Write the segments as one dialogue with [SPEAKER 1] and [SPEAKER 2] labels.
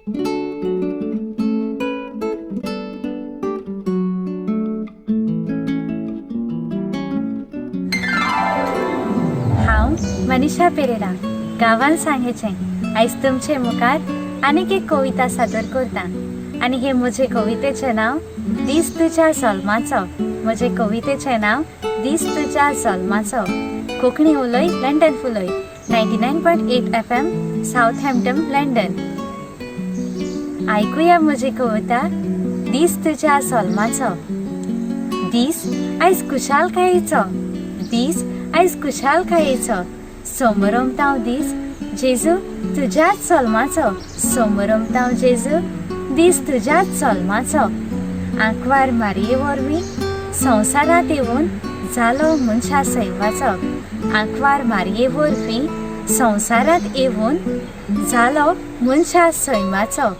[SPEAKER 1] हांव मनीषा पेरेरा गांवान सांगेचे आयज तुमचे मुखार आनीक एक कविता सादर करता आनी हे म्हजे कवितेचे नाव दीस तुज्या जल्माचो। म्हजे कवितेचे नाव दीस तुज्या जल्माचो। कोंकणी उलय लंडन फुलय 99.8 FM साउथहॅम्प्टन लंडन। आयकुया म्हजी कविता दीस तुज्या जल्माचो। दीस आयज खुशालकायेचो, दीस आयज खुशालकायेचो। सोमरमताव दीस जेजू तुज्याच जल्माचो। सोमरमताव जेजू दीस तुज्याच जल्माचो। आंकवार मारये वरवीं संवसारांत येवन जालो मनशा सैमाचो। आंकवार मारये वरवीं संवसारांत येवन जालो मनशा सैमाचो।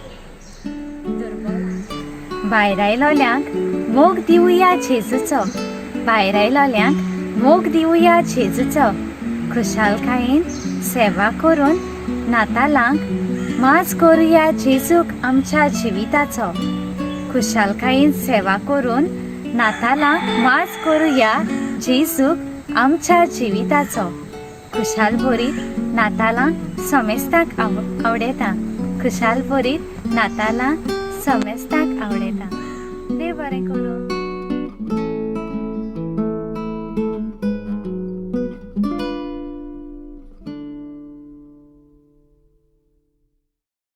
[SPEAKER 1] भायर आयलोल्यांक मोग दिवया जेजूचो। भायर आयलोल्यांक मोग दिवया जेजूचो। खुशालकायेन सेवा करून नातालांक माज करुया जेजूक आमच्या जिविताचो। खुशालकायेन सेवा करून नातालांक माज करुया जेजूक आमच्या जिविताचो। खुशाल भरीत नातालांक समेस्ताक आवडेता। खुशाल भरीत नातालांक समेस्ताक आवडेता। देव बरें करूं।